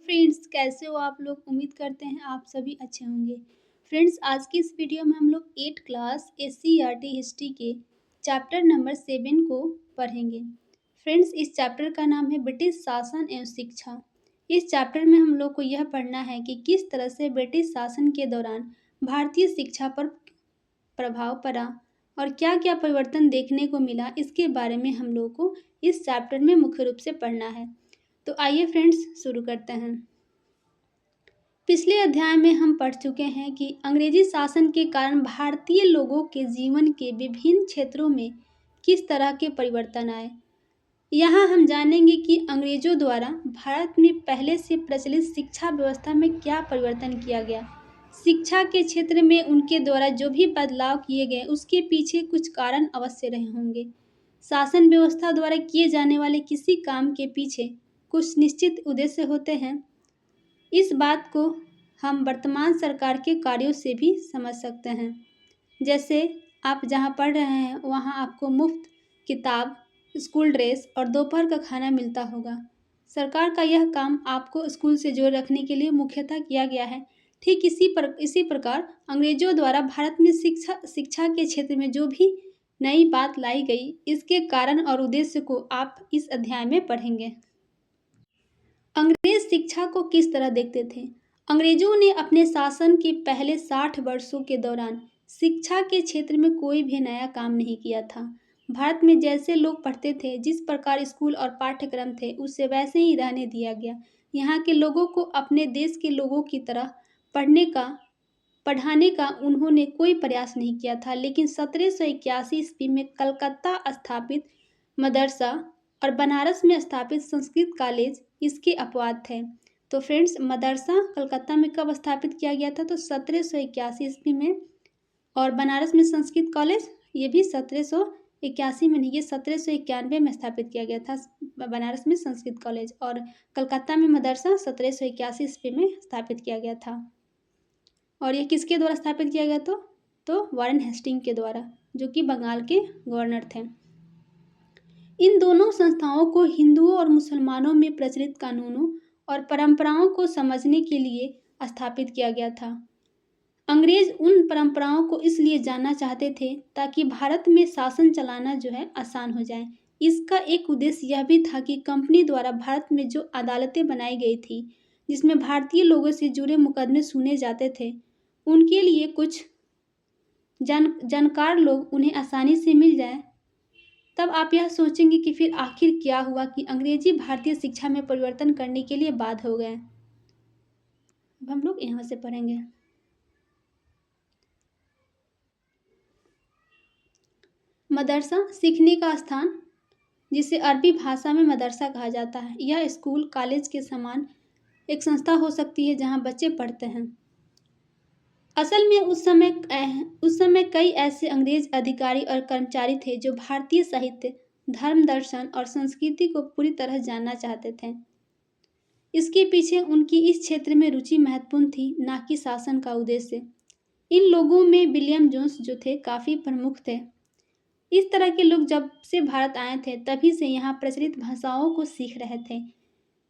Friends, कैसे हो आप लोग। उम्मीद करते हैं आप सभी अच्छे होंगे। फ्रेंड्स, आज की इस वीडियो में हम लोग 8 क्लास एससीईआरटी हिस्ट्री के चैप्टर नंबर 7 को पढ़ेंगे। फ्रेंड्स, इस चैप्टर का नाम है ब्रिटिश शासन एवं शिक्षा। इस चैप्टर में हम लोग को यह पढ़ना है कि किस तरह से ब्रिटिश शासन के दौरान भारतीय शिक्षा पर प्रभाव पड़ा और क्या क्या परिवर्तन देखने को मिला, इसके बारे में हम लोग को इस चैप्टर में मुख्य रूप से पढ़ना है। तो आइए फ्रेंड्स, शुरू करते हैं। पिछले अध्याय में हम पढ़ चुके हैं कि अंग्रेजी शासन के कारण भारतीय लोगों के जीवन के विभिन्न क्षेत्रों में किस तरह के परिवर्तन आए। यहाँ हम जानेंगे कि अंग्रेजों द्वारा भारत में पहले से प्रचलित शिक्षा व्यवस्था में क्या परिवर्तन किया गया। शिक्षा के क्षेत्र में उनके द्वारा जो भी बदलाव किए गए उसके पीछे कुछ कारण अवश्य रहे होंगे। शासन व्यवस्था द्वारा किए जाने वाले किसी काम के पीछे कुछ निश्चित उद्देश्य होते हैं। इस बात को हम वर्तमान सरकार के कार्यों से भी समझ सकते हैं। जैसे आप जहाँ पढ़ रहे हैं वहाँ आपको मुफ्त किताब, स्कूल ड्रेस और दोपहर का खाना मिलता होगा। सरकार का यह काम आपको स्कूल से जोड़े रखने के लिए मुख्यतः किया गया है। ठीक इसी प्रकार अंग्रेजों द्वारा भारत में शिक्षा के क्षेत्र में जो भी नई बात लाई गई, इसके कारण और उद्देश्य को आप इस अध्याय में पढ़ेंगे। अंग्रेज शिक्षा को किस तरह देखते थे। अंग्रेजों ने अपने शासन के पहले 60 वर्षों के दौरान शिक्षा के क्षेत्र में कोई भी नया काम नहीं किया था। भारत में जैसे लोग पढ़ते थे, जिस प्रकार स्कूल और पाठ्यक्रम थे, उसे वैसे ही रहने दिया गया। यहाँ के लोगों को अपने देश के लोगों की तरह पढ़ाने का उन्होंने कोई प्रयास नहीं किया था। लेकिन 1781 ईस्वी में कलकत्ता स्थापित मदरसा और बनारस में स्थापित संस्कृत कॉलेज इसके अपवाद थे। तो फ्रेंड्स, मदरसा कलकत्ता में कब स्थापित किया गया था? तो 1781 ईस्वी में। और बनारस में संस्कृत कॉलेज ये भी 1781 में नहीं, ये 1791 में स्थापित किया गया था बनारस में संस्कृत कॉलेज। और कलकत्ता में मदरसा 1781 ईस्वी में स्थापित किया गया था। और ये किसके द्वारा स्थापित किया गया? तो वारेन हेस्टिंग के द्वारा, जो कि बंगाल के गवर्नर थे। इन दोनों संस्थाओं को हिंदुओं और मुसलमानों में प्रचलित कानूनों और परंपराओं को समझने के लिए स्थापित किया गया था। अंग्रेज उन परंपराओं को इसलिए जानना चाहते थे ताकि भारत में शासन चलाना जो है आसान हो जाए। इसका एक उद्देश्य यह भी था कि कंपनी द्वारा भारत में जो अदालतें बनाई गई थी, जिसमें भारतीय लोगों से जुड़े मुकदमे सुने जाते थे, उनके लिए कुछ जानकार लोग उन्हें आसानी से मिल जाए। तब आप यह सोचेंगे कि फिर आखिर क्या हुआ कि अंग्रेजी भारतीय शिक्षा में परिवर्तन करने के लिए बाध्य हो गए। अब हम लोग यहाँ से पढ़ेंगे। मदरसा सीखने का स्थान, जिसे अरबी भाषा में मदरसा कहा जाता है। यह स्कूल कॉलेज के समान एक संस्था हो सकती है जहाँ बच्चे पढ़ते हैं। असल में उस समय कई ऐसे अंग्रेज अधिकारी और कर्मचारी थे जो भारतीय साहित्य, धर्म, दर्शन और संस्कृति को पूरी तरह जानना चाहते थे। इसके पीछे उनकी इस क्षेत्र में रुचि महत्वपूर्ण थी, ना कि शासन का उद्देश्य। इन लोगों में विलियम जोन्स जो थे काफ़ी प्रमुख थे। इस तरह के लोग जब से भारत आए थे तभी से यहाँ प्रचलित भाषाओं को सीख रहे थे,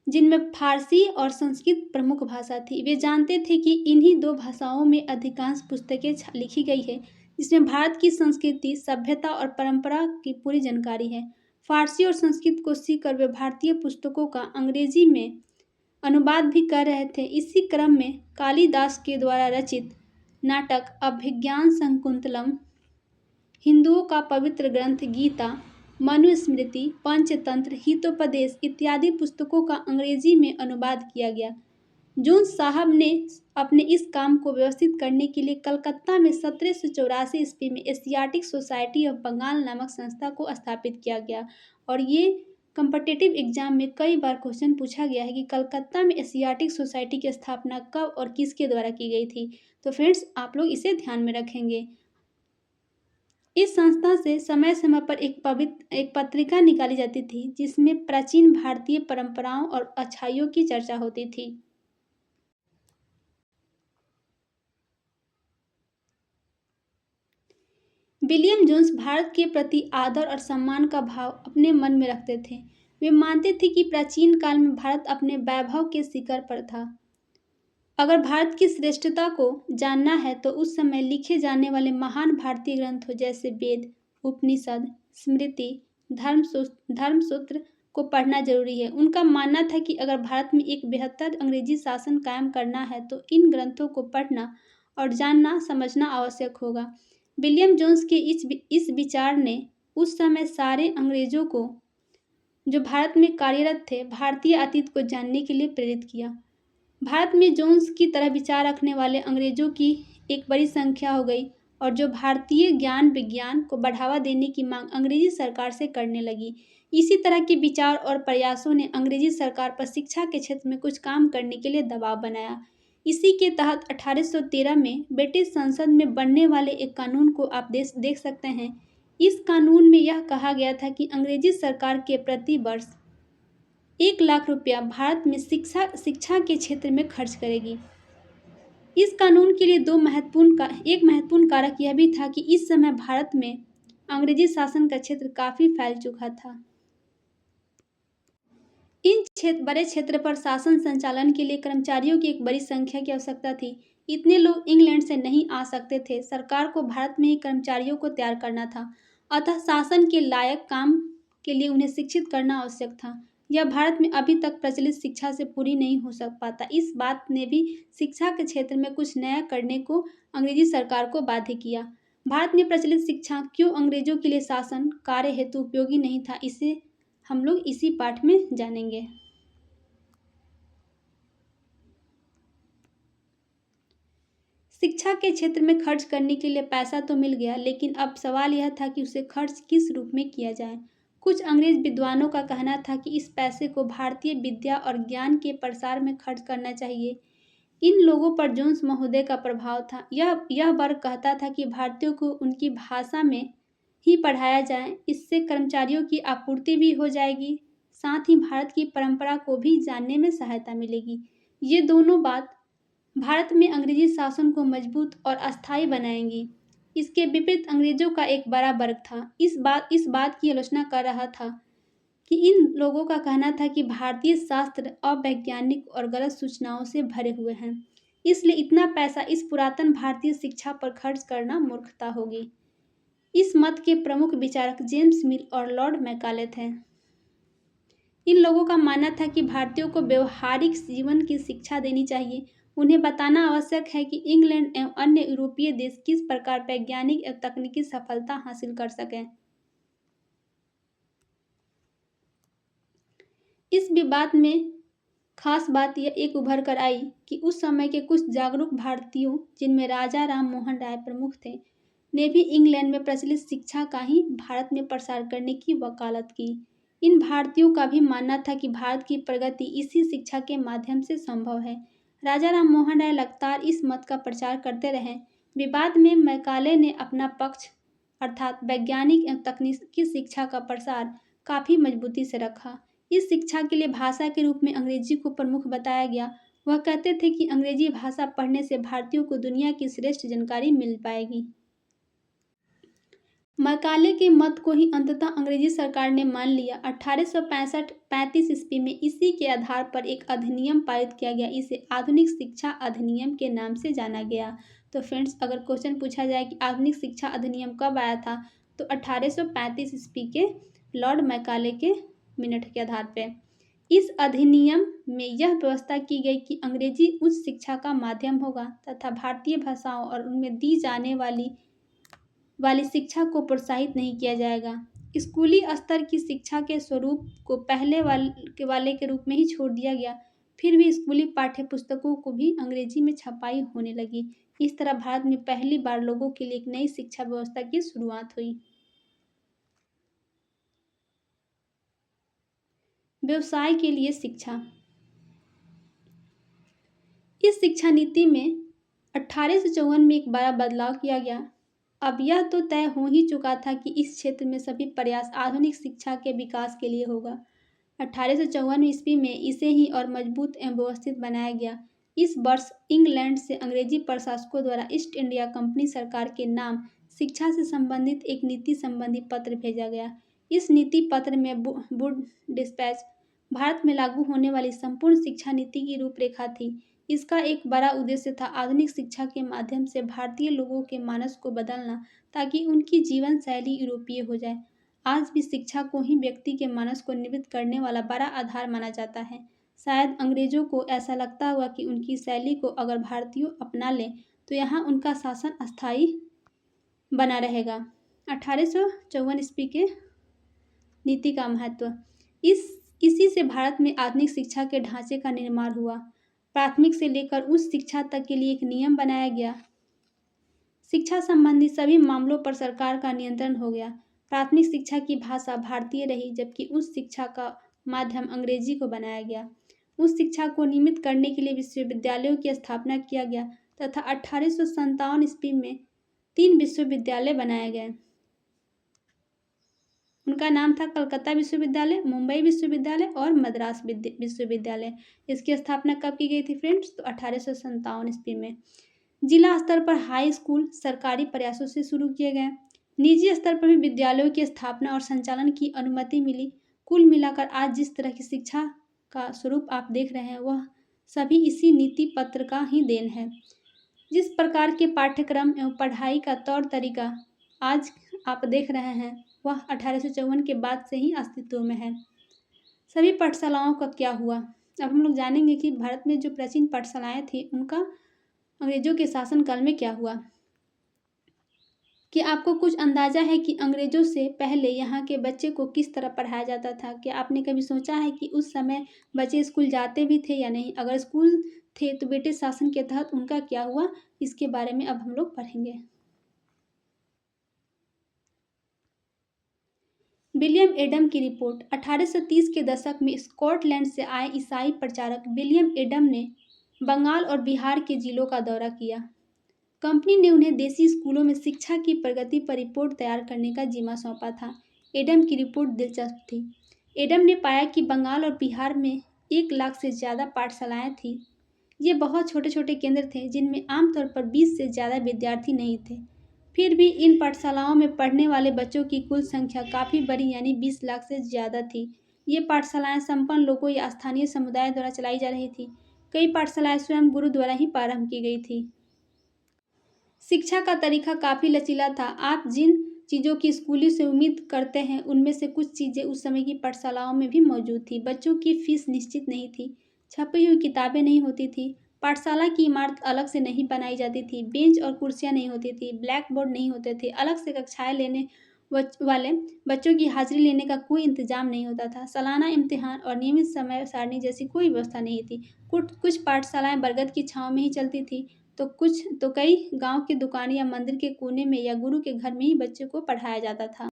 जिनमें फारसी और संस्कृत प्रमुख भाषा थी। वे जानते थे कि इन्हीं दो भाषाओं में अधिकांश पुस्तकें लिखी गई है, जिसमें भारत की संस्कृति, सभ्यता और परंपरा की पूरी जानकारी है। फारसी और संस्कृत को सीखकर वे भारतीय पुस्तकों का अंग्रेजी में अनुवाद भी कर रहे थे। इसी क्रम में कालिदास के द्वारा रचित नाटक अभिज्ञान शकुंतलम, हिंदुओं का पवित्र ग्रंथ गीता, मनुस्मृति, पंचतंत्र, हितोपदेश इत्यादि पुस्तकों का अंग्रेजी में अनुवाद किया गया। जोन्स साहब ने अपने इस काम को व्यवस्थित करने के लिए कलकत्ता में 1784 ईस्वी में एशियाटिक सोसाइटी ऑफ बंगाल नामक संस्था को स्थापित किया गया। और ये कॉम्पिटिटिव एग्जाम में कई बार क्वेश्चन पूछा गया है कि कलकत्ता में एशियाटिक सोसाइटी की स्थापना कब और किसके द्वारा की गई थी। तो फ्रेंड्स, आप लोग इसे ध्यान में रखेंगे। इस संस्था से समय समय पर एक पत्रिका निकाली जाती थी, जिसमें प्राचीन भारतीय परंपराओं और अच्छाइयों की चर्चा होती थी। विलियम जोन्स भारत के प्रति आदर और सम्मान का भाव अपने मन में रखते थे। वे मानते थे कि प्राचीन काल में भारत अपने वैभव के शिखर पर था। अगर भारत की श्रेष्ठता को जानना है तो उस समय लिखे जाने वाले महान भारतीय ग्रंथों जैसे वेद, उपनिषद, स्मृति, धर्मसूत्र को पढ़ना जरूरी है। उनका मानना था कि अगर भारत में एक बेहतर अंग्रेजी शासन कायम करना है तो इन ग्रंथों को पढ़ना और जानना समझना आवश्यक होगा। विलियम जोन्स के इस विचार ने उस समय सारे अंग्रेजों को जो भारत में कार्यरत थे भारतीय अतीत को जानने के लिए प्रेरित किया। भारत में जोन्स की तरह विचार रखने वाले अंग्रेजों की एक बड़ी संख्या हो गई और जो भारतीय ज्ञान विज्ञान को बढ़ावा देने की मांग अंग्रेजी सरकार से करने लगी। इसी तरह के विचार और प्रयासों ने अंग्रेजी सरकार पर शिक्षा के क्षेत्र में कुछ काम करने के लिए दबाव बनाया। इसी के तहत 1813 में ब्रिटिश संसद में बनने वाले एक कानून को आप देख सकते हैं। इस कानून में यह कहा गया था कि अंग्रेजी सरकार के प्रति वर्ष 1 लाख रुपया भारत में शिक्षा के क्षेत्र में खर्च करेगी। इस कानून के लिए एक महत्वपूर्ण कारक यह भी था कि इस समय भारत में अंग्रेजी शासन का क्षेत्र काफी फैल चुका था। बड़े क्षेत्र पर शासन संचालन के लिए कर्मचारियों की एक बड़ी संख्या की आवश्यकता थी। इतने लोग इंग्लैंड से नहीं आ सकते थे। सरकार को भारत में ही कर्मचारियों को तैयार करना था, अतः शासन के लायक काम के लिए उन्हें शिक्षित करना आवश्यक था। यह भारत में अभी तक प्रचलित शिक्षा से पूरी नहीं हो सक पाता। इस बात ने भी शिक्षा के क्षेत्र में कुछ नया करने को अंग्रेजी सरकार को बाध्य किया। भारत में प्रचलित शिक्षा क्यों अंग्रेजों के लिए शासन कार्य हेतु उपयोगी नहीं था, इसे हम लोग इसी पाठ में जानेंगे। शिक्षा के क्षेत्र में खर्च करने के लिए पैसा तो मिल गया, लेकिन अब सवाल यह था कि उसे खर्च किस रूप में किया जाए। कुछ अंग्रेज विद्वानों का कहना था कि इस पैसे को भारतीय विद्या और ज्ञान के प्रसार में खर्च करना चाहिए। इन लोगों पर जोन्स महोदय का प्रभाव था। यह वर्ग कहता था कि भारतीयों को उनकी भाषा में ही पढ़ाया जाए, इससे कर्मचारियों की आपूर्ति भी हो जाएगी, साथ ही भारत की परंपरा को भी जानने में सहायता मिलेगी। ये दोनों बात भारत में अंग्रेजी शासन को मजबूत और अस्थायी बनाएंगी। इसके विपरीत अंग्रेजों का एक बड़ा वर्ग था, इस बात की आलोचना कर रहा था कि इन लोगों का कहना था कि भारतीय शास्त्र अवैज्ञानिक और गलत सूचनाओं से भरे हुए हैं, इसलिए इतना पैसा इस पुरातन भारतीय शिक्षा पर खर्च करना मूर्खता होगी। इस मत के प्रमुख विचारक जेम्स मिल और लॉर्ड मैकाले थे। इन लोगों का मानना था कि भारतीयों को व्यवहारिक जीवन की शिक्षा देनी चाहिए। उन्हें बताना आवश्यक है कि इंग्लैंड एवं अन्य यूरोपीय देश किस प्रकार वैज्ञानिक एवं तकनीकी सफलता हासिल कर सकें। इस विवाद में खास बात यह एक उभर कर आई कि उस समय के कुछ जागरूक भारतीयों, जिनमें राजा राम मोहन राय प्रमुख थे, ने भी इंग्लैंड में प्रचलित शिक्षा का ही भारत में प्रसार करने की वकालत की। इन भारतीयों का भी मानना था कि भारत की प्रगति इसी शिक्षा के माध्यम से संभव है। राजा राम मोहन राय लगातार इस मत का प्रचार करते रहे। विवाद में मैकाले ने अपना पक्ष अर्थात वैज्ञानिक एवं तकनीकी शिक्षा का प्रसार काफी मजबूती से रखा। इस शिक्षा के लिए भाषा के रूप में अंग्रेजी को प्रमुख बताया गया। वह कहते थे कि अंग्रेजी भाषा पढ़ने से भारतीयों को दुनिया की श्रेष्ठ जानकारी मिल पाएगी। मैकाले के मत को ही अंततः अंग्रेजी सरकार ने मान लिया। 1835 ईस्वी में इसी के आधार पर एक अधिनियम पारित किया गया। इसे आधुनिक शिक्षा अधिनियम के नाम से जाना गया। तो फ्रेंड्स, अगर क्वेश्चन पूछा जाए कि आधुनिक शिक्षा अधिनियम कब आया था, तो 1835 ईस्वी के लॉर्ड मैकाले के मिनट के आधार पर। इस अधिनियम में यह व्यवस्था की गई कि अंग्रेजी उच्च शिक्षा का माध्यम होगा तथा भारतीय भाषाओं और उनमें दी जाने वाली शिक्षा को प्रोत्साहित नहीं किया जाएगा। स्कूली स्तर की शिक्षा के स्वरूप को पहले वाले के रूप में ही छोड़ दिया गया। फिर भी स्कूली पाठ्य पुस्तकों को भी अंग्रेजी में छपाई होने लगी। इस तरह भारत में पहली बार लोगों के लिए एक नई शिक्षा व्यवस्था की शुरुआत हुई। व्यवसाय के लिए शिक्षा। इस शिक्षा नीति में 1854 में एक बड़ा बदलाव किया गया। अब यह तो तय हो ही चुका था कि इस क्षेत्र में सभी प्रयास आधुनिक शिक्षा के विकास के लिए होगा। 1854 ईस्वी में इसे ही और मजबूत एवं व्यवस्थित बनाया गया। इस वर्ष इंग्लैंड से अंग्रेजी प्रशासकों द्वारा ईस्ट इंडिया कंपनी सरकार के नाम शिक्षा से संबंधित एक नीति संबंधी पत्र भेजा गया। इस नीति पत्र में वुड डिस्पैच भारत में लागू होने वाली संपूर्ण शिक्षा नीति की रूपरेखा थी। इसका एक बड़ा उद्देश्य था आधुनिक शिक्षा के माध्यम से भारतीय लोगों के मानस को बदलना, ताकि उनकी जीवन शैली यूरोपीय हो जाए। आज भी शिक्षा को ही व्यक्ति के मानस को निर्मित करने वाला बड़ा आधार माना जाता है। शायद अंग्रेजों को ऐसा लगता हुआ कि उनकी शैली को अगर भारतीयों अपना लें तो यहाँ उनका शासन अस्थायी बना रहेगा। 1854 ईस्वी के नीति का महत्व। इसी से भारत में आधुनिक शिक्षा के ढांचे का निर्माण हुआ। प्राथमिक से लेकर उच्च शिक्षा तक के लिए एक नियम बनाया गया। शिक्षा संबंधी सभी मामलों पर सरकार का नियंत्रण हो गया। प्राथमिक शिक्षा की भाषा भारतीय रही, जबकि उच्च शिक्षा का माध्यम अंग्रेजी को बनाया गया। उच्च शिक्षा को नियमित करने के लिए विश्वविद्यालयों की स्थापना किया गया तथा 1857 ईस्वी में 3 विश्वविद्यालय बनाए गए। उनका नाम था कलकत्ता विश्वविद्यालय, मुंबई विश्वविद्यालय और मद्रास विश्वविद्यालय। इसकी स्थापना कब की गई थी फ्रेंड्स? तो 1857 ईस्वी में। जिला स्तर पर हाई स्कूल सरकारी प्रयासों से शुरू किए गए। निजी स्तर पर भी विद्यालयों की स्थापना और संचालन की अनुमति मिली। कुल मिलाकर आज जिस तरह की शिक्षा का स्वरूप आप देख रहे हैं वह सभी इसी नीति पत्र का ही देन है। जिस प्रकार के पाठ्यक्रम एवं पढ़ाई का तौर तरीका आज आप देख रहे हैं वह 1854 के बाद से ही अस्तित्व में है। सभी पाठशालाओं का क्या हुआ? अब हम लोग जानेंगे कि भारत में जो प्राचीन पाठशालाएं थी उनका अंग्रेजों के शासनकाल में क्या हुआ। कि आपको कुछ अंदाजा है कि अंग्रेजों से पहले यहाँ के बच्चे को किस तरह पढ़ाया जाता था? क्या आपने कभी सोचा है कि उस समय बच्चे स्कूल जाते भी थे या नहीं? अगर स्कूल थे तो ब्रिटिश शासन के तहत उनका क्या हुआ, इसके बारे में अब हम लोग पढ़ेंगे। विलियम एडम की रिपोर्ट। 1830 के दशक में स्कॉटलैंड से आए ईसाई प्रचारक विलियम एडम ने बंगाल और बिहार के जिलों का दौरा किया। कंपनी ने उन्हें देसी स्कूलों में शिक्षा की प्रगति पर रिपोर्ट तैयार करने का जिम्मा सौंपा था। एडम की रिपोर्ट दिलचस्प थी। एडम ने पाया कि बंगाल और बिहार में 1 लाख से ज़्यादा पाठशालाएं थीं। ये बहुत छोटे छोटे केंद्र थे जिनमें आमतौर पर 20 से ज़्यादा विद्यार्थी नहीं थे। फिर भी इन पाठशालाओं में पढ़ने वाले बच्चों की कुल संख्या काफ़ी बड़ी यानी 20 लाख से ज़्यादा थी। ये पाठशालाएं संपन्न लोगों या स्थानीय समुदाय द्वारा चलाई जा रही थी। कई पाठशालाएं स्वयं गुरु द्वारा ही प्रारंभ की गई थी। शिक्षा का तरीका काफ़ी लचीला था। आप जिन चीज़ों की स्कूलों से उम्मीद करते हैं उनमें से कुछ चीज़ें उस समय की पाठशालाओं में भी मौजूद थी। बच्चों की फीस निश्चित नहीं थी। छपी हुई किताबें नहीं होती थी। पाठशाला की इमारत अलग से नहीं बनाई जाती थी। बेंच और कुर्सियाँ नहीं होती थी। ब्लैक बोर्ड नहीं होते थे। अलग से कक्षाएं लेने वाले बच्चों की हाजिरी लेने का कोई इंतजाम नहीं होता था। सालाना इम्तिहान और नियमित समय सारणी जैसी कोई व्यवस्था नहीं थी। कुछ पाठशालाएं बरगद की छांव में ही चलती थी तो कई गांव की दुकान या मंदिर के कोने में या गुरु के घर में ही बच्चों को पढ़ाया जाता था।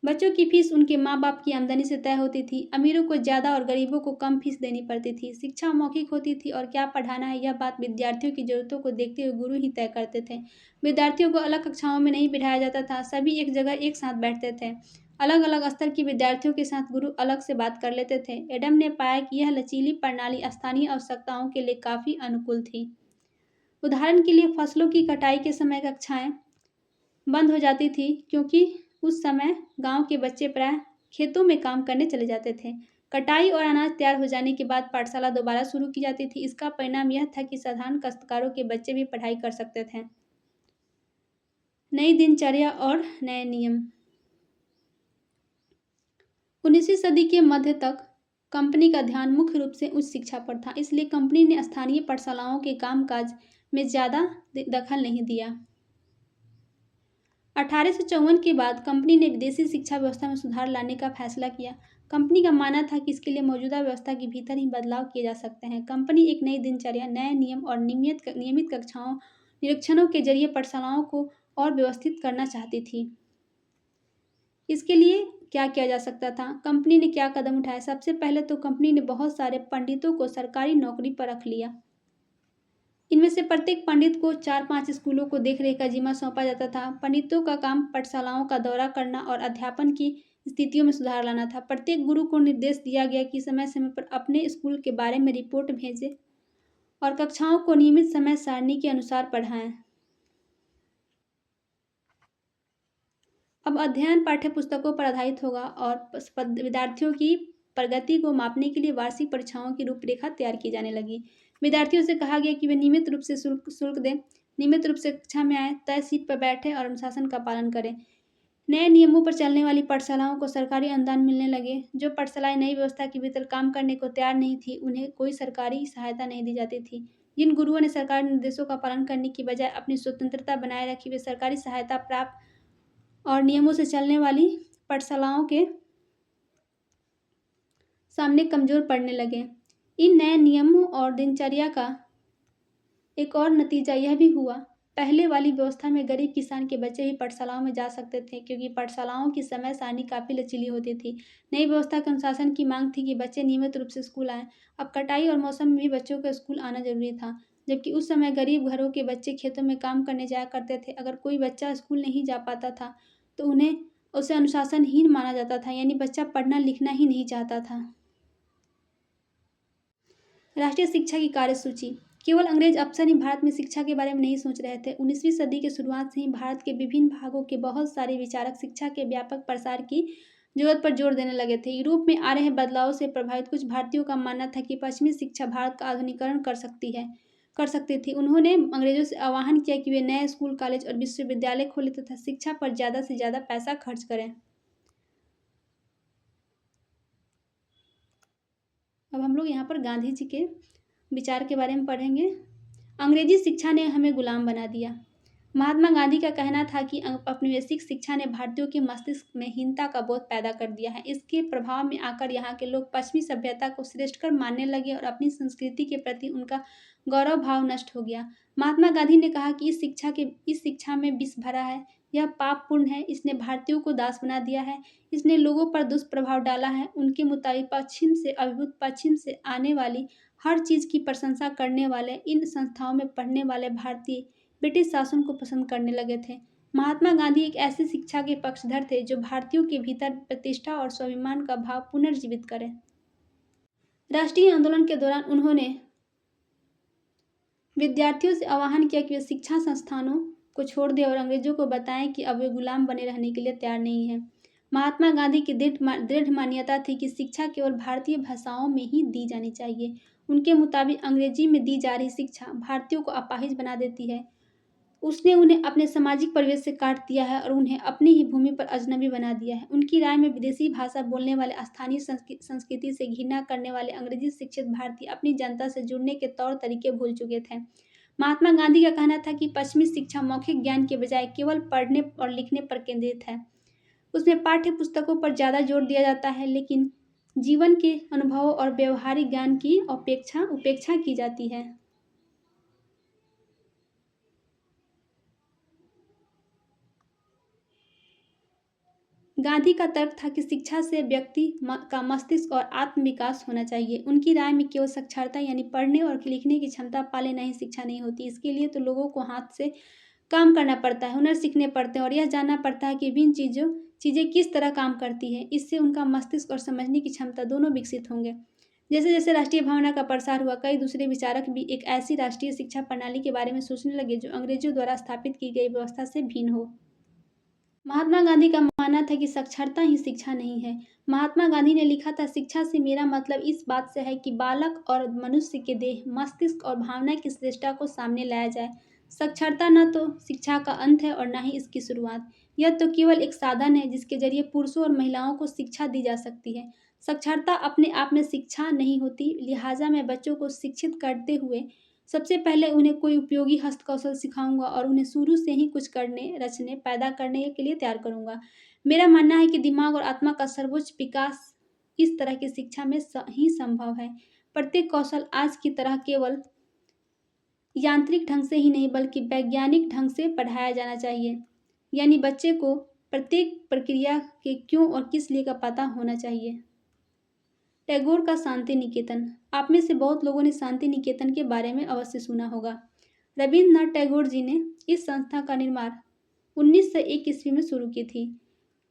बच्चों की फीस उनके माँ बाप की आमदनी से तय होती थी। अमीरों को ज़्यादा और गरीबों को कम फीस देनी पड़ती थी। शिक्षा मौखिक होती थी और क्या पढ़ाना है यह बात विद्यार्थियों की ज़रूरतों को देखते हुए गुरु ही तय करते थे। विद्यार्थियों को अलग कक्षाओं में नहीं बिठाया जाता था। सभी एक जगह एक साथ बैठते थे। अलग अलग स्तर के विद्यार्थियों के साथ गुरु अलग से बात कर लेते थे। एडम ने पाया कि यह लचीली प्रणाली स्थानीय आवश्यकताओं के लिए काफ़ी अनुकूल थी। उदाहरण के लिए फसलों की कटाई के समय कक्षाएं बंद हो जाती थी क्योंकि उस समय गांव के बच्चे प्रायः खेतों में काम करने चले जाते थे। कटाई और अनाज तैयार हो जाने के बाद पाठशाला दोबारा शुरू की जाती थी। इसका परिणाम यह था कि साधारण काश्तकारों के बच्चे भी पढ़ाई कर सकते थे। नई दिनचर्या और नए नियम। 19वीं सदी के मध्य तक कंपनी का ध्यान मुख्य रूप से उच्च शिक्षा पर था, इसलिए कंपनी ने स्थानीय पाठशालाओं के कामकाज में ज़्यादा दखल नहीं दिया। 1854 के बाद कंपनी ने विदेशी शिक्षा व्यवस्था में सुधार लाने का फैसला किया। कंपनी का मानना था कि इसके लिए मौजूदा व्यवस्था के भीतर ही बदलाव किए जा सकते हैं। कंपनी एक नई दिनचर्या, नए नियम और नियमित कक्षाओं निरीक्षणों के जरिए पाठशालाओं को और व्यवस्थित करना चाहती थी। इसके लिए क्या किया जा सकता था? कंपनी ने क्या कदम उठाए? सबसे पहले तो कंपनी ने बहुत सारे पंडितों को सरकारी नौकरी पर रख लिया। इनमें से प्रत्येक पंडित को 4-5 स्कूलों को देखरेख का जिम्मा सौंपा जाता था। पंडितों का काम पाठशालाओं का दौरा करना और अध्यापन की स्थितियों में सुधार लाना था। प्रत्येक गुरु को निर्देश दिया गया कि समय समय पर अपने स्कूल के बारे में रिपोर्ट भेजें और कक्षाओं को नियमित समय सारणी के अनुसार पढ़ाएं। अब अध्ययन पाठ्यपुस्तकों पर आधारित होगा और विद्यार्थियों की प्रगति को मापने के लिए वार्षिक परीक्षाओं की रूपरेखा तैयार की जाने लगी। विद्यार्थियों से कहा गया कि वे नियमित रूप से शुल्क दें, नियमित रूप से कक्षा में आए, तय सीट पर बैठें और अनुशासन का पालन करें। नए नियमों पर चलने वाली पाठशालाओं को सरकारी अनुदान मिलने लगे। जो पाठशालाएं नई व्यवस्था के भीतर काम करने को तैयार नहीं थी, उन्हें कोई सरकारी सहायता नहीं दी जाती थी। जिन गुरुओं ने सरकारी निर्देशों का पालन करने की बजाय अपनी स्वतंत्रता बनाए रखी, वे सरकारी सहायता प्राप्त और नियमों से चलने वाली पाठशालाओं के सामने कमजोर पड़ने लगे। इन नए नियमों और दिनचर्या का एक और नतीजा यह भी हुआ, पहले वाली व्यवस्था में गरीब किसान के बच्चे ही पाठशालाओं में जा सकते थे, क्योंकि पाठशालाओं की समय सारणी काफ़ी लचीली होती थी। नई व्यवस्था के अनुशासन की मांग थी कि बच्चे नियमित रूप से स्कूल आएं। अब कटाई और मौसम में भी बच्चों को स्कूल आना जरूरी था, जबकि उस समय गरीब घरों के बच्चे खेतों में काम करने जाया करते थे। अगर कोई बच्चा स्कूल नहीं जा पाता था तो उसे अनुशासनहीन माना जाता था, यानी बच्चा पढ़ना लिखना ही नहीं चाहता था। राष्ट्रीय शिक्षा की कार्यसूची। केवल अंग्रेज अफसर ही भारत में शिक्षा के बारे में नहीं सोच रहे थे। 19वीं सदी के शुरुआत से ही भारत के विभिन्न भागों के बहुत सारे विचारक शिक्षा के व्यापक प्रसार की जरूरत पर जोर देने लगे थे। यूरोप में आ रहे बदलाव से प्रभावित कुछ भारतीयों का मानना था कि पश्चिमी शिक्षा भारत का आधुनिकीकरण कर सकती थी। उन्होंने अंग्रेजों से आह्वान किया कि वे नए स्कूल, कॉलेज और विश्वविद्यालय खोलें तथा शिक्षा पर ज़्यादा से ज़्यादा पैसा खर्च करें। अब हम लोग यहाँ पर गांधी जी के विचार के बारे में पढ़ेंगे। अंग्रेजी शिक्षा ने हमें गुलाम बना दिया। महात्मा गांधी का कहना था कि औपनिवेशिक शिक्षा ने भारतीयों के मस्तिष्क में हीनता का बोध पैदा कर दिया है। इसके प्रभाव में आकर यहाँ के लोग पश्चिमी सभ्यता को श्रेष्ठकर मानने लगे और अपनी संस्कृति के प्रति उनका गौरव भाव नष्ट हो गया। महात्मा गांधी ने कहा कि इस शिक्षा में विष भरा है, यह पापपूर्ण है, इसने भारतीयों को दास बना दिया है, इसने लोगों पर दुष्प्रभाव डाला है। उनके मुताबिक पश्चिम से आने वाली हर चीज़ की प्रशंसा करने वाले इन संस्थाओं में पढ़ने वाले भारतीय ब्रिटिश शासन को पसंद करने लगे थे। महात्मा गांधी एक ऐसी शिक्षा के पक्षधर थे जो भारतीयों के भीतर प्रतिष्ठा और स्वाभिमान का भाव पुनर्जीवित करे। राष्ट्रीय आंदोलन के दौरान उन्होंने विद्यार्थियों से आह्वान किया कि वे शिक्षा संस्थानों को छोड़ दें और अंग्रेजों को बताएं कि अब वे गुलाम बने रहने के लिए तैयार नहीं हैं। महात्मा गांधी की दृढ़ मान्यता थी कि शिक्षा केवल भारतीय भाषाओं में ही दी जानी चाहिए। उनके मुताबिक अंग्रेजी में दी जा रही शिक्षा भारतीयों को अपाहिज बना देती है। उसने उन्हें अपने सामाजिक परिवेश से काट दिया है और उन्हें अपनी ही भूमि पर अजनबी बना दिया है। उनकी राय में विदेशी भाषा बोलने वाले, स्थानीय संस्कृति से घृणा करने वाले अंग्रेजी शिक्षित भारतीय अपनी जनता से जुड़ने के तौर तरीके भूल चुके थे। महात्मा गांधी का कहना था कि पश्चिमी शिक्षा मौखिक ज्ञान के बजाय केवल पढ़ने और लिखने पर केंद्रित है। उसमें पाठ्य पुस्तकों पर ज़्यादा जोर दिया जाता है, लेकिन जीवन के अनुभवों और व्यवहारिक ज्ञान की उपेक्षा की जाती है। गांधी का तर्क था कि शिक्षा से व्यक्ति का मस्तिष्क और आत्मविकास होना चाहिए। उनकी राय में केवल साक्षरता यानी पढ़ने और लिखने की क्षमता पा लेना ही शिक्षा नहीं होती। इसके लिए तो लोगों को हाथ से काम करना पड़ता है, हुनर सीखने पड़ते हैं और यह जानना पड़ता है कि विभिन्न चीज़ें किस तरह काम करती हैं। इससे उनका मस्तिष्क और समझने की क्षमता दोनों विकसित होंगे। जैसे जैसे राष्ट्रीय भावना का प्रसार हुआ, कई दूसरे विचारक भी एक ऐसी राष्ट्रीय शिक्षा प्रणाली के बारे में सोचने लगे जो अंग्रेजों द्वारा स्थापित की गई व्यवस्था से भिन्न हो। महात्मा गांधी का मानना था कि साक्षरता ही शिक्षा नहीं है। महात्मा गांधी ने लिखा था, शिक्षा से मेरा मतलब इस बात से है कि बालक और मनुष्य के देह, मस्तिष्क और भावना की श्रेष्ठता को सामने लाया जाए। साक्षरता न तो शिक्षा का अंत है और न ही इसकी शुरुआत। यह तो केवल एक साधन है जिसके जरिए पुरुषों और महिलाओं को शिक्षा दी जा सकती है। साक्षरता अपने आप में शिक्षा नहीं होती, लिहाजा मैं बच्चों को शिक्षित करते हुए सबसे पहले उन्हें कोई उपयोगी हस्तकौशल सिखाऊंगा और उन्हें शुरू से ही कुछ करने, रचने, पैदा करने के लिए तैयार करूंगा। मेरा मानना है कि दिमाग और आत्मा का सर्वोच्च विकास इस तरह की शिक्षा में ही संभव है। प्रत्येक कौशल आज की तरह केवल यांत्रिक ढंग से ही नहीं बल्कि वैज्ञानिक ढंग से पढ़ाया जाना चाहिए, यानी बच्चे को प्रत्येक प्रक्रिया के क्यों और किस लिए का पता होना चाहिए। टैगोर का शांति निकेतन। आप में से बहुत लोगों ने शांति निकेतन के बारे में अवश्य सुना होगा। रविन्द्रनाथ टैगोर जी ने इस संस्था का निर्माण 1901 ईस्वी में शुरू की थी।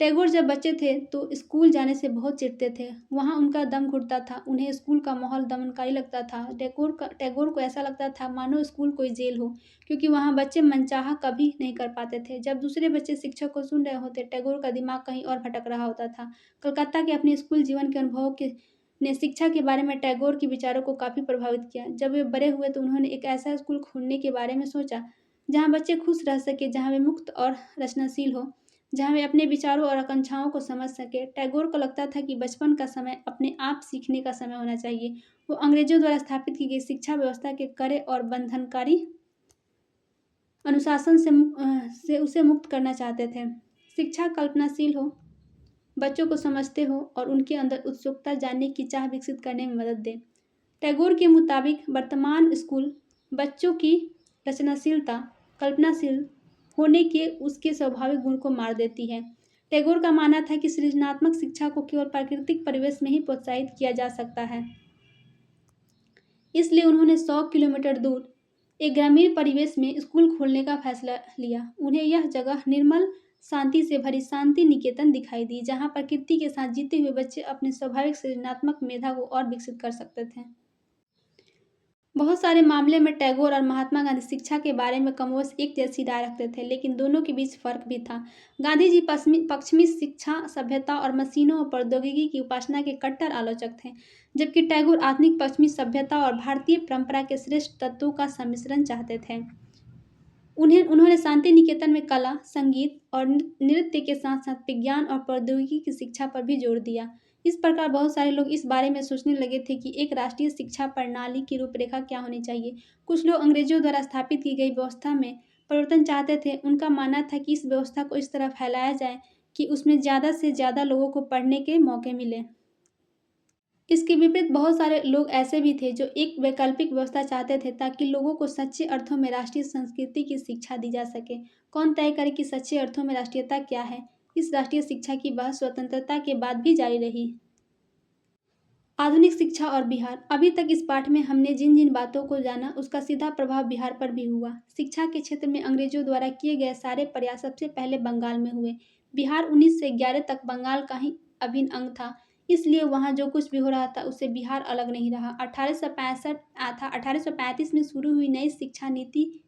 टैगोर जब बच्चे थे तो स्कूल जाने से बहुत चिढ़ते थे। वहाँ उनका दम घुटता था, उन्हें स्कूल का माहौल दमनकारी लगता था। टैगोर को ऐसा लगता था मानो स्कूल कोई जेल हो, क्योंकि वहाँ बच्चे मनचाहा कभी नहीं कर पाते थे। जब दूसरे बच्चे शिक्षक को सुन रहे होते, टैगोर का दिमाग कहीं और भटक रहा होता था। कलकत्ता के अपने स्कूल जीवन के अनुभवों के ने शिक्षा के बारे में टैगोर के विचारों को काफ़ी प्रभावित किया। जब वे बड़े हुए तो उन्होंने एक ऐसा स्कूल खोलने के बारे में सोचा, जहाँ बच्चे खुश रह सके, जहाँ वे मुक्त और रचनाशील हो, जहाँ वे अपने विचारों और आकांक्षाओं को समझ सके। टैगोर को लगता था कि बचपन का समय अपने आप सीखने का समय होना चाहिए। वो अंग्रेजों द्वारा स्थापित की गई शिक्षा व्यवस्था के कड़े और बंधनकारी अनुशासन से उसे मुक्त करना चाहते थे। शिक्षा कल्पनाशील हो, बच्चों को समझते हो और उनके अंदर उत्सुकता जानने की चाह विकसित करने में मदद दे। टैगोर के मुताबिक वर्तमान स्कूल बच्चों की रचनाशीलता, कल्पनाशील होने के उसके स्वाभाविक गुण को मार देती है। टैगोर का मानना था कि सृजनात्मक शिक्षा को केवल प्राकृतिक परिवेश में ही प्रोत्साहित किया जा सकता है। इसलिए उन्होंने 100 किलोमीटर दूर एक ग्रामीण परिवेश में स्कूल खोलने का फैसला लिया। उन्हें यह जगह निर्मल शांति से भरी शांति निकेतन दिखाई दी, जहाँ प्रकृति के साथ जीते हुए बच्चे अपने स्वाभाविक सृजनात्मक मेधा को और विकसित कर सकते थे। बहुत सारे मामले में टैगोर और महात्मा गांधी शिक्षा के बारे में कमोबेश एक जैसी राय रखते थे, लेकिन दोनों के बीच फर्क भी था। गांधी जी पश्चिमी शिक्षा, सभ्यता और मशीनों और प्रौद्योगिकी की उपासना के कट्टर आलोचक थे, जबकि टैगोर आधुनिक पश्चिमी सभ्यता और भारतीय परंपरा के श्रेष्ठ तत्वों का सम्मिश्रण चाहते थे। उन्होंने शांति निकेतन में कला, संगीत और नृत्य के साथ साथ विज्ञान और प्रौद्योगिकी की शिक्षा पर भी जोर दिया। इस प्रकार बहुत सारे लोग इस बारे में सोचने लगे थे कि एक राष्ट्रीय शिक्षा प्रणाली की रूपरेखा क्या होनी चाहिए। कुछ लोग अंग्रेजों द्वारा स्थापित की गई व्यवस्था में परिवर्तन चाहते थे। उनका मानना था कि इस व्यवस्था को इस तरह फैलाया जाए कि उसमें ज़्यादा से ज़्यादा लोगों को पढ़ने के मौके मिले। इसके विपरीत बहुत सारे लोग ऐसे भी थे जो एक वैकल्पिक व्यवस्था चाहते थे, ताकि लोगों को सच्चे अर्थों में राष्ट्रीय संस्कृति की शिक्षा दी जा सके। कौन तय करे कि सच्चे अर्थों में राष्ट्रीयता क्या है? इस राष्ट्रीय शिक्षा की बहस स्वतंत्रता के बाद भी जारी रही। आधुनिक शिक्षा और बिहार। अभी तक इस पाठ में हमने जिन जिन बातों को जाना, उसका सीधा प्रभाव बिहार पर भी हुआ। शिक्षा के क्षेत्र में अंग्रेजों द्वारा किए गए सारे प्रयास सबसे पहले बंगाल में हुए। बिहार 19 से 11 तक बंगाल का ही अभिन्न अंग था, इसलिए वहाँ जो कुछ भी हो रहा था उससे बिहार अलग नहीं रहा। 1835 में शुरू हुई नई शिक्षा नीति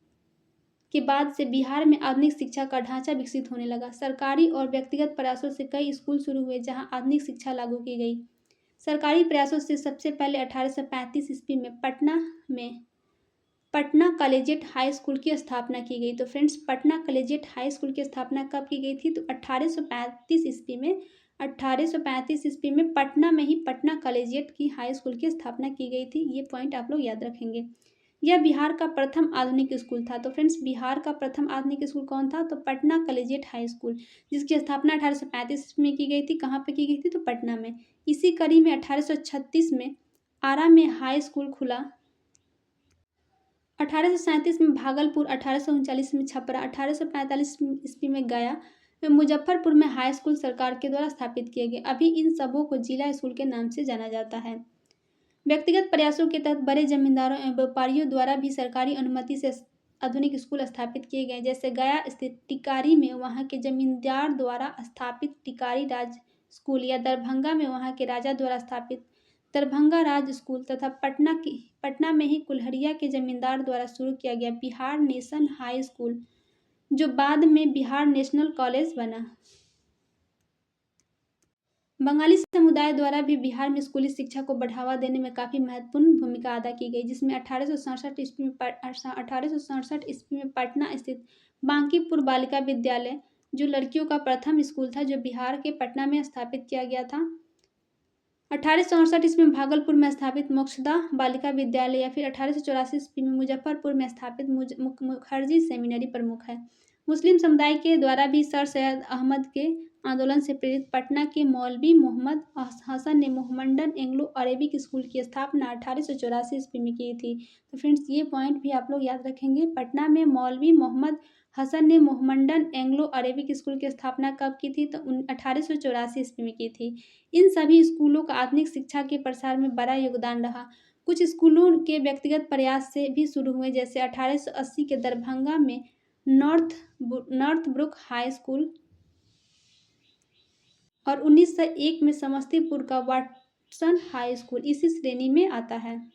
के बाद से बिहार में आधुनिक शिक्षा का ढांचा विकसित होने लगा। सरकारी और व्यक्तिगत प्रयासों से कई स्कूल शुरू हुए जहाँ आधुनिक शिक्षा लागू की गई। सरकारी प्रयासों से सबसे पहले 1835 ईस्वी में पटना कॉलेजिएट हाई स्कूल की स्थापना की गई। तो friends, Patna collegiate high school की स्थापना कब की गई थी? तो 1835 ईस्वी में। 1835 ईस्वी में पटना में ही पटना कॉलेजिएट की हाई स्कूल की स्थापना की गई थी। ये पॉइंट आप लोग याद रखेंगे। यह बिहार का प्रथम आधुनिक स्कूल था। तो फ्रेंड्स, बिहार का प्रथम आधुनिक स्कूल कौन था? तो पटना कॉलेजिएट हाई स्कूल, जिसकी स्थापना 1835 में की गई थी। कहाँ पे की गई थी? तो पटना में। इसी कड़ी में 1836 में आरा में हाई स्कूल खुला। 1837 में भागलपुर, 1839 में छपरा, 1845 ईस्वी में गया, मुजफ्फरपुर में हाई स्कूल सरकार के द्वारा स्थापित किए गए। अभी इन सबों को जिला स्कूल के नाम से जाना जाता है। व्यक्तिगत प्रयासों के तहत बड़े जमींदारों एवं व्यापारियों द्वारा भी सरकारी अनुमति से आधुनिक स्कूल स्थापित किए गए। जैसे गया स्थित टिकारी में वहाँ के जमींदार द्वारा स्थापित टिकारी राज स्कूल, या दरभंगा में वहाँ के राजा द्वारा स्थापित दरभंगा राज स्कूल, तथा पटना में ही कुल्हड़िया के जमींदार द्वारा शुरू किया गया बिहार नेशन हाई स्कूल, जो बाद में बिहार नेशनल कॉलेज बना। बंगाली समुदाय द्वारा भी बिहार में स्कूली शिक्षा को बढ़ावा देने में काफ़ी महत्वपूर्ण भूमिका अदा की गई, जिसमें 1867 ईस्वी में पटना स्थित बांकीपुर बालिका विद्यालय, जो लड़कियों का प्रथम स्कूल था, जो बिहार के पटना में स्थापित किया गया था। 1868 ईस्वी में भागलपुर में स्थापित मोक्षदा बालिका विद्यालय, या फिर 1884 ईस्वी में मुजफ्फरपुर में स्थापित मुखर्जी सेमिनरी प्रमुख है। मुस्लिम समुदाय के द्वारा भी सर सैयद अहमद के आंदोलन से प्रेरित पटना के मौलवी मोहम्मद हसन ने मोहम्मडन एंग्लो अरेबिक स्कूल की स्थापना 1884 ईस्वी में की थी। तो फ्रेंड्स, ये पॉइंट भी आप लोग याद रखेंगे। पटना में मौलवी मोहम्मद हसन ने मोहम्मडन एंग्लो अरेबिक स्कूल की स्थापना कब की थी? तो 1884 ईस्वी में की थी। इन सभी स्कूलों का आधुनिक शिक्षा के प्रसार में बड़ा योगदान रहा। कुछ स्कूलों के व्यक्तिगत प्रयास से भी शुरू हुए, जैसे 1880 के दरभंगा में नॉर्थ ब्रुक हाई स्कूल, और 1901 में समस्तीपुर का वाटसन हाई स्कूल इसी श्रेणी में आता है।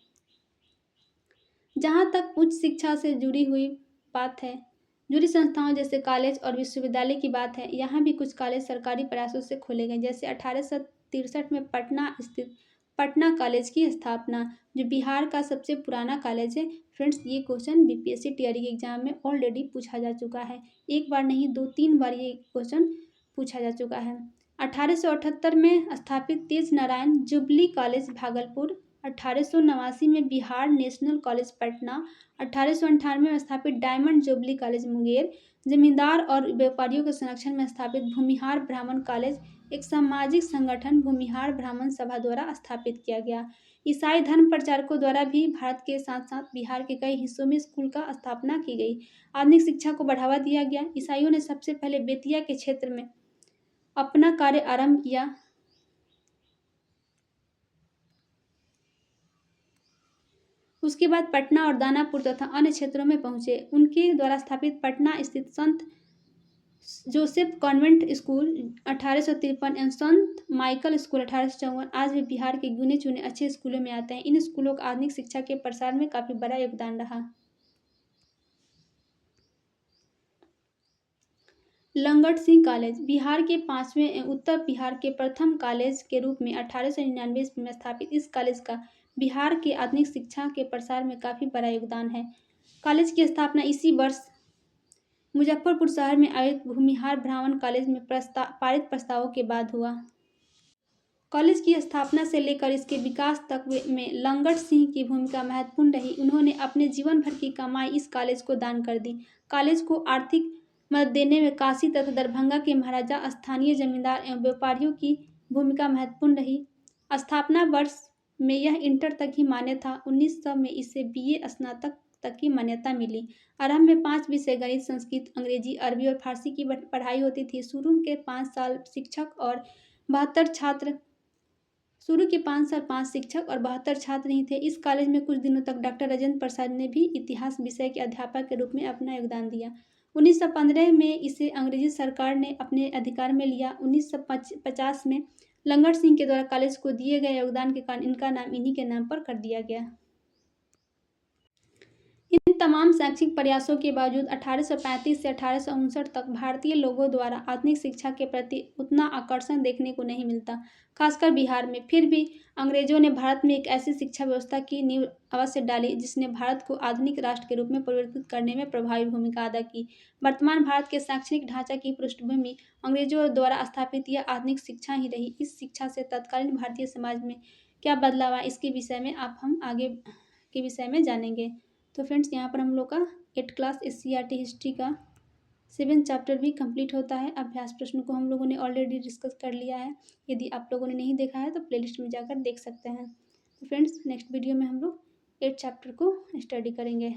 जहाँ तक उच्च शिक्षा से जुड़ी हुई बात है, जुड़ी संस्थाओं जैसे कॉलेज और विश्वविद्यालय की बात है, यहाँ भी कुछ कॉलेज सरकारी प्रयासों से खोले गए। जैसे 1863 में पटना स्थित पटना कॉलेज की स्थापना, जो बिहार का सबसे पुराना कॉलेज है। फ्रेंड्स, ये क्वेश्चन बीपीएससी टीआरई के एग्जाम में ऑलरेडी पूछा जा चुका है। एक बार नहीं, 2-3 बार ये क्वेश्चन पूछा जा चुका है। 1878 में स्थापित तेज नारायण जुबली कॉलेज भागलपुर, 1889 में बिहार नेशनल कॉलेज पटना, 1898 में स्थापित डायमंड जुबली कॉलेज मुंगेर, जमींदार और व्यापारियों के संरक्षण में स्थापित भूमिहार ब्राह्मण कॉलेज एक सामाजिक संगठन भूमिहार ब्राह्मण सभा द्वारा स्थापित किया गया। ईसाई धर्म प्रचारकों द्वारा भी भारत के साथ साथ बिहार के कई हिस्सों में स्कूल का स्थापना की गई। आधुनिक शिक्षा को बढ़ावा दिया गया। ईसाइयों ने सबसे पहले बेतिया के क्षेत्र में अपना कार्य आरंभ किया। उसके बाद पटना और दानापुर तथा अन्य क्षेत्रों में पहुंचे। उनके द्वारा स्थापित पटना स्थित संत जोसेफ कॉन्वेंट स्कूल 1853 एवं संत माइकल स्कूल 1854 आज भी बिहार के गिने चुने अच्छे स्कूलों में आते हैं। इन स्कूलों का आधुनिक शिक्षा के प्रसार में काफी बड़ा योगदान रहा। लंगट सिंह कॉलेज बिहार के 5वें एवं उत्तर बिहार के प्रथम कॉलेज के रूप में 1899 ईस्वी में स्थापित इस कॉलेज का बिहार के आधुनिक शिक्षा के प्रसार में काफी बड़ा योगदान है। कॉलेज की स्थापना इसी वर्ष मुजफ्फरपुर शहर में आयोजित भूमिहार ब्राह्मण कॉलेज में पारित प्रस्तावों के बाद हुआ। कॉलेज की स्थापना से लेकर इसके विकास तक में लंगट सिंह की भूमिका महत्वपूर्ण रही। उन्होंने अपने जीवन भर की कमाई इस कॉलेज को दान कर दी। कॉलेज को आर्थिक मदद देने में काशी तथा दरभंगा के महाराजा, स्थानीय जमींदार एवं व्यापारियों की भूमिका महत्वपूर्ण रही। स्थापना वर्ष में यह इंटर तक ही मान्य था। 1900 में इसे बीए स्नातक तक की मान्यता मिली। आरंभ में 5 विषय गणित, संस्कृत, अंग्रेजी, अरबी और फारसी की पढ़ाई होती थी। शुरू के 5 साल शिक्षक और 72 छात्र ही थे। इस कॉलेज में कुछ दिनों तक डॉक्टर राजेंद्र प्रसाद ने भी इतिहास विषय के अध्यापक के रूप में अपना योगदान दिया। 1915 में इसे अंग्रेजी सरकार ने अपने अधिकार में लिया। 1950 में लंगट सिंह के द्वारा कॉलेज को दिए गए योगदान के कारण इनका नाम इन्हीं के नाम पर कर दिया गया। इन तमाम शैक्षिक प्रयासों के बावजूद 1835 से 1859 तक भारतीय लोगों द्वारा आधुनिक शिक्षा के प्रति उतना आकर्षण देखने को नहीं मिलता, खासकर बिहार में। फिर भी अंग्रेजों ने भारत में एक ऐसी शिक्षा व्यवस्था की नींव अवश्य डाली जिसने भारत को आधुनिक राष्ट्र के रूप में परिवर्तित करने में प्रभावी भूमिका अदा की। वर्तमान भारत के शैक्षणिक ढांचा की पृष्ठभूमि अंग्रेजों द्वारा स्थापित यह आधुनिक शिक्षा ही रही। इस शिक्षा से तत्कालीन भारतीय समाज में क्या बदलाव आया, इसके विषय में हम आगे के विषय में जानेंगे। तो फ्रेंड्स, यहाँ पर हम लोग का 8th क्लास SCERT हिस्ट्री का 7th चैप्टर भी कंप्लीट होता है। अभ्यास प्रश्न को हम लोगों ने ऑलरेडी डिस्कस कर लिया है। यदि आप लोगों ने नहीं देखा है तो प्लेलिस्ट में जाकर देख सकते हैं। तो फ्रेंड्स, नेक्स्ट वीडियो में हम लोग 8th चैप्टर को स्टडी करेंगे।